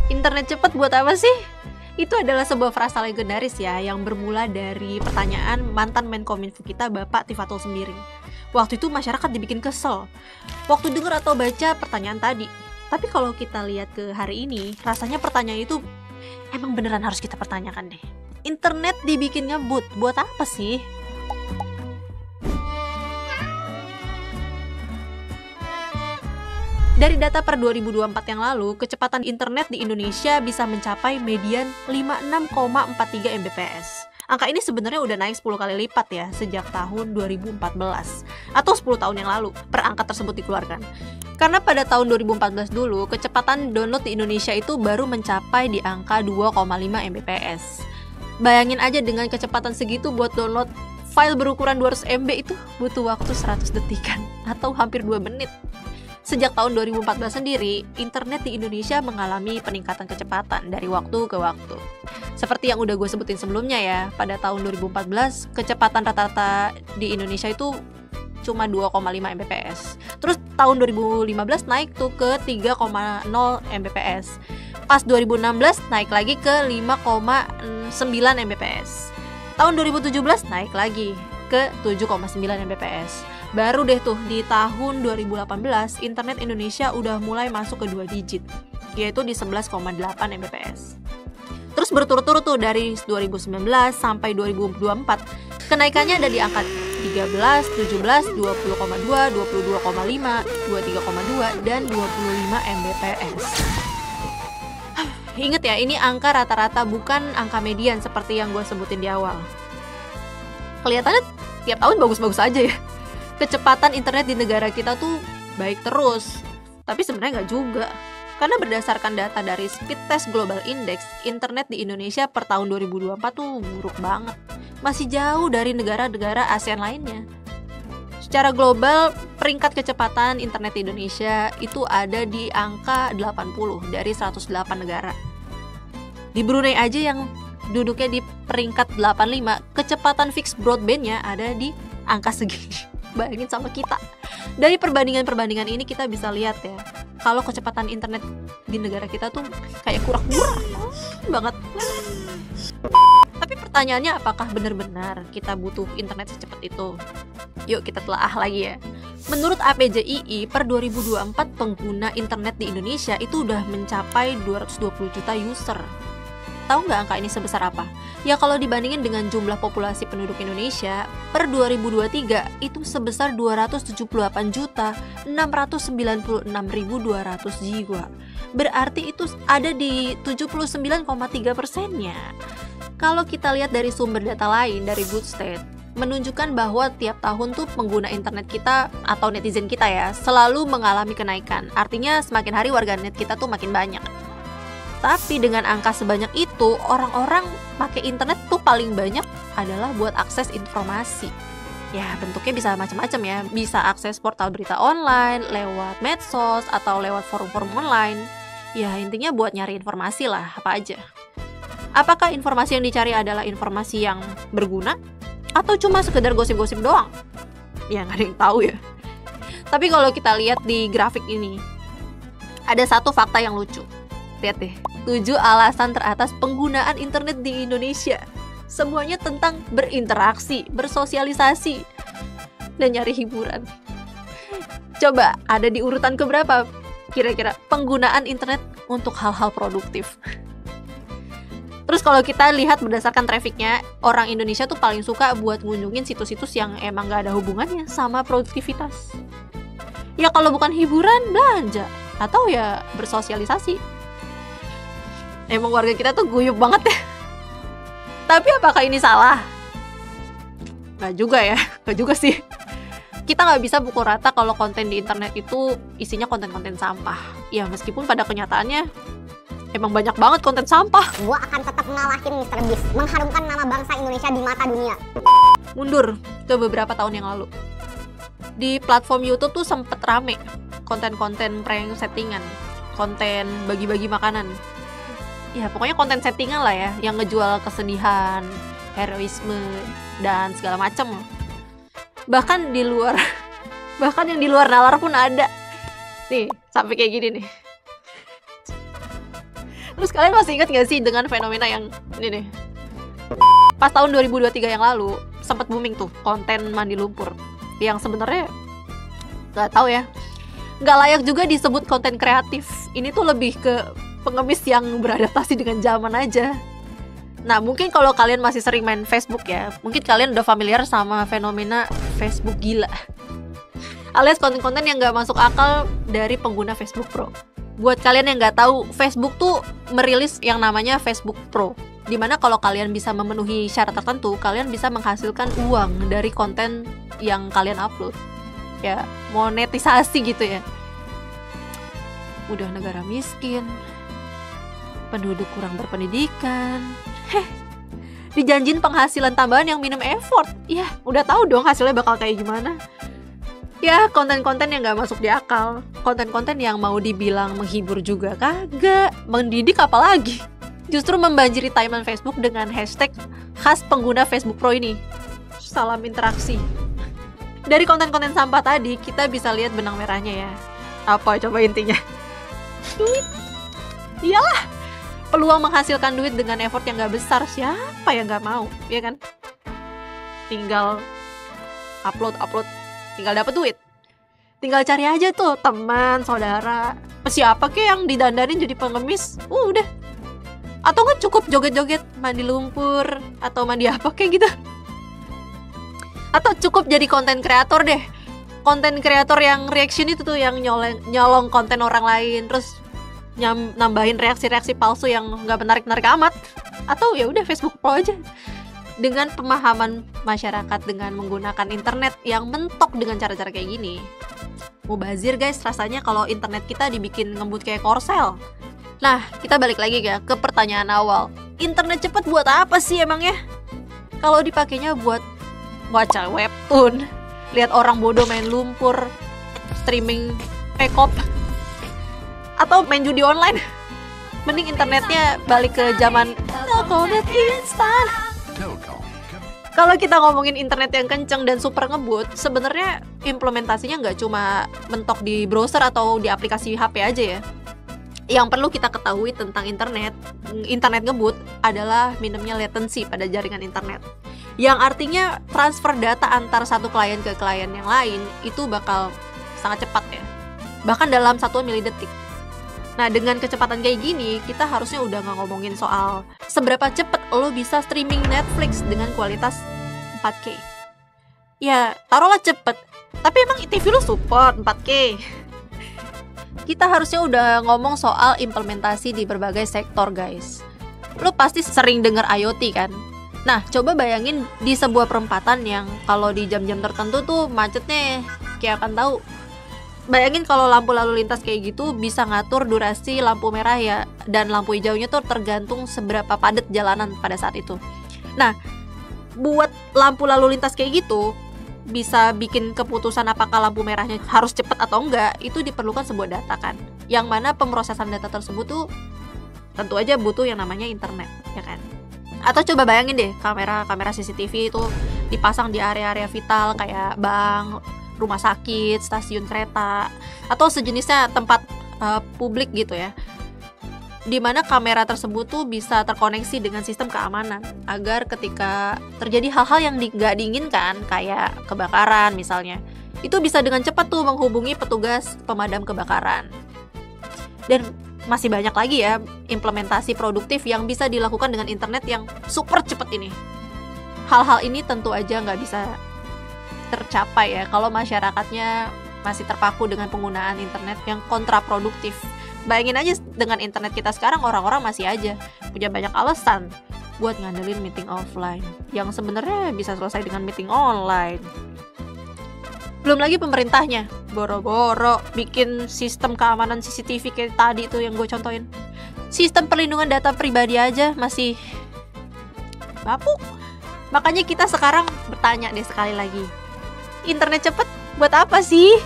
Internet cepat buat apa sih? Itu adalah sebuah frasa legendaris ya, yang bermula dari pertanyaan mantan Menkominfo kita Bapak Tifatul Sembiring. Waktu itu masyarakat dibikin kesel waktu dengar atau baca pertanyaan tadi. Tapi kalau kita lihat ke hari ini, rasanya pertanyaan itu emang beneran harus kita pertanyakan deh. Internet dibikin ngebut, buat apa sih? Dari data per 2024 yang lalu, kecepatan internet di Indonesia bisa mencapai median 56,43 Mbps. Angka ini sebenarnya udah naik 10 kali lipat ya sejak tahun 2014 atau 10 tahun yang lalu perangkat tersebut dikeluarkan. Karena pada tahun 2014 dulu, kecepatan download di Indonesia itu baru mencapai di angka 2,5 Mbps. Bayangin aja dengan kecepatan segitu buat download file berukuran 200 MB itu butuh waktu 100 detikan atau hampir 2 menit. Sejak tahun 2014 sendiri, internet di Indonesia mengalami peningkatan kecepatan dari waktu ke waktu. Seperti yang udah gue sebutin sebelumnya ya, pada tahun 2014, kecepatan rata-rata di Indonesia itu cuma 2,5 Mbps. Terus tahun 2015 naik tuh ke 3,0 Mbps. Pas 2016 naik lagi ke 5,9 Mbps. Tahun 2017 naik lagi ke 7,9 Mbps. Baru deh tuh di tahun 2018 internet Indonesia udah mulai masuk ke 2 digit, yaitu di 11,8 Mbps. Terus berturut-turut tuh dari 2019 sampai 2024 kenaikannya ada di angka 13, 17, 20,2, 22,5, 23,2 dan 25 Mbps. Ingat ya, ini angka rata-rata bukan angka median seperti yang gue sebutin di awal. Kelihatannya tiap tahun bagus-bagus aja ya. Kecepatan internet di negara kita tuh baik terus, tapi sebenarnya nggak juga. Karena berdasarkan data dari Speedtest Global Index, internet di Indonesia per tahun 2024 tuh buruk banget. Masih jauh dari negara-negara ASEAN lainnya. Secara global, peringkat kecepatan internet di Indonesia itu ada di angka 80 dari 108 negara. Di Brunei aja yang duduknya di peringkat 85, kecepatan fixed broadband-nya ada di angka segini. Bayangin sama kita. Dari perbandingan-perbandingan ini kita bisa lihat ya, kalau kecepatan internet di negara kita tuh kayak kurang-kurang banget. Tapi pertanyaannya, apakah benar-benar kita butuh internet secepat itu? Yuk kita telaah lagi ya. Menurut APJII, per 2024 pengguna internet di Indonesia itu udah mencapai 220 juta user. Tahu nggak angka ini sebesar apa? Ya kalau dibandingin dengan jumlah populasi penduduk Indonesia, per 2023 itu sebesar 278.696.200 jiwa. Berarti itu ada di 79,3%-nya. Kalau kita lihat dari sumber data lain dari Goodstat, menunjukkan bahwa tiap tahun tuh pengguna internet kita atau netizen kita ya selalu mengalami kenaikan. Artinya semakin hari warganet kita tuh makin banyak. Tapi dengan angka sebanyak itu, orang-orang pakai internet tuh paling banyak adalah buat akses informasi. Ya, bentuknya bisa macam-macam ya. Bisa akses portal berita online, lewat medsos, atau lewat forum-forum online. Ya, intinya buat nyari informasi lah, apa aja. Apakah informasi yang dicari adalah informasi yang berguna? Atau cuma sekedar gosip-gosip doang? Ya, nggak ada yang tahu ya. Tapi kalau kita lihat di grafik ini, ada satu fakta yang lucu. Lihat deh, 7 alasan teratas penggunaan internet di Indonesia. Semuanya tentang berinteraksi, bersosialisasi, dan nyari hiburan. Coba, ada di urutan keberapa kira-kira penggunaan internet untuk hal-hal produktif? Terus kalau kita lihat berdasarkan trafficnya, orang Indonesia tuh paling suka buat ngunjungin situs-situs yang emang gak ada hubungannya sama produktivitas. Ya kalau bukan hiburan, belanja. Atau ya bersosialisasi. Emang warga kita tuh guyup banget ya. Tapi apakah ini salah? Nggak juga ya, nggak juga sih. Kita nggak bisa pukul rata kalau konten di internet itu isinya konten-konten sampah. Ya meskipun pada kenyataannya emang banyak banget konten sampah. Gua akan tetap ngalahin Mr. Beast, mengharumkan nama bangsa Indonesia di mata dunia. Mundur ke beberapa tahun yang lalu. Di platform YouTube tuh sempet rame konten-konten prank settingan, konten bagi-bagi makanan. Ya pokoknya konten settingan lah ya, yang ngejual kesedihan, heroisme, dan segala macam. Bahkan di luar, bahkan yang di luar nalar pun ada. Nih, sampai kayak gini nih. Terus kalian masih ingat gak sih dengan fenomena yang ini nih? Pas tahun 2023 yang lalu sempat booming tuh konten mandi lumpur, yang sebenarnya nggak tahu ya, nggak layak juga disebut konten kreatif. Ini tuh lebih ke pengemis yang beradaptasi dengan zaman aja. Nah, mungkin kalau kalian masih sering main Facebook ya, mungkin kalian udah familiar sama fenomena Facebook gila, alias konten-konten yang nggak masuk akal dari pengguna Facebook Pro. Buat kalian yang nggak tahu, Facebook tuh merilis yang namanya Facebook Pro, dimana kalau kalian bisa memenuhi syarat tertentu, kalian bisa menghasilkan uang dari konten yang kalian upload. Ya, monetisasi gitu ya. Udah negara miskin, penduduk kurang berpendidikan, dijanjin penghasilan tambahan yang minim effort. Ya, udah tahu dong hasilnya bakal kayak gimana. Ya, konten-konten yang gak masuk di akal, konten-konten yang mau dibilang menghibur juga kagak, mendidik apalagi. Justru membanjiri timeline Facebook dengan hashtag khas pengguna Facebook Pro ini. Salam interaksi. Dari konten-konten sampah tadi, kita bisa lihat benang merahnya ya. Apa coba intinya? Duit. Iyalah, peluang menghasilkan duit dengan effort yang gak besar, siapa yang gak mau, ya kan? Tinggal upload, tinggal dapet duit. Tinggal cari aja tuh teman, saudara, siapa kek yang didandanin jadi pengemis, udah. Atau nggak cukup joget-joget mandi lumpur atau mandi apa kayak gitu. Atau cukup jadi konten kreator deh. Konten kreator yang reaction itu tuh, yang nyolong konten orang lain, terus nambahin reaksi-reaksi palsu yang nggak menarik-narik amat. Atau ya udah Facebook Pro aja. Dengan pemahaman masyarakat dengan menggunakan internet yang mentok dengan cara-cara kayak gini. Mubazir guys, rasanya kalau internet kita dibikin ngebut kayak Korsel. Nah, kita balik lagi ya ke pertanyaan awal. Internet cepet buat apa sih emangnya? Kalau dipakainya buat baca webtoon, lihat orang bodoh main lumpur, streaming pekop, atau main judi online, mending internetnya balik ke zaman Telkomnet instan. Kalau kita ngomongin internet yang kenceng dan super ngebut, sebenarnya implementasinya nggak cuma mentok di browser atau di aplikasi HP aja ya. Yang perlu kita ketahui tentang internet ngebut adalah minimnya latency pada jaringan internet. Yang artinya transfer data antar satu klien ke klien yang lain itu bakal sangat cepat ya. Bahkan dalam 1 milidetik. Nah, dengan kecepatan kayak gini, kita harusnya udah nggak ngomongin soal seberapa cepet lo bisa streaming Netflix dengan kualitas 4K. Ya, taruhlah cepet, tapi emang TV lo support 4K? Kita harusnya udah ngomong soal implementasi di berbagai sektor, guys. Lo pasti sering dengar IoT kan? Nah, coba bayangin di sebuah perempatan yang kalau di jam-jam tertentu tuh macetnya kayak akan tahu. Bayangin kalau lampu lalu lintas kayak gitu bisa ngatur durasi lampu merah ya, dan lampu hijaunya tuh tergantung seberapa padat jalanan pada saat itu. Nah, buat lampu lalu lintas kayak gitu bisa bikin keputusan apakah lampu merahnya harus cepat atau enggak, itu diperlukan sebuah data kan, yang mana pemrosesan data tersebut tuh tentu aja butuh yang namanya internet, ya kan? Atau coba bayangin deh, kamera CCTV itu dipasang di area-area vital kayak bank, rumah sakit, stasiun kereta, atau sejenisnya tempat publik gitu ya, dimana kamera tersebut tuh bisa terkoneksi dengan sistem keamanan agar ketika terjadi hal-hal yang nggak diinginkan kayak kebakaran misalnya, itu bisa dengan cepat tuh menghubungi petugas pemadam kebakaran. Dan masih banyak lagi ya implementasi produktif yang bisa dilakukan dengan internet yang super cepat ini. Hal-hal ini tentu aja nggak bisa tercapai ya kalau masyarakatnya masih terpaku dengan penggunaan internet yang kontraproduktif. Bayangin aja dengan internet kita sekarang, orang-orang masih aja punya banyak alasan buat ngandelin meeting offline yang sebenarnya bisa selesai dengan meeting online. Belum lagi pemerintahnya boro-boro bikin sistem keamanan CCTV kayak tadi tuh yang gue contohin. Sistem perlindungan data pribadi aja masih bapuk. Makanya kita sekarang bertanya deh sekali lagi, internet cepet buat apa sih?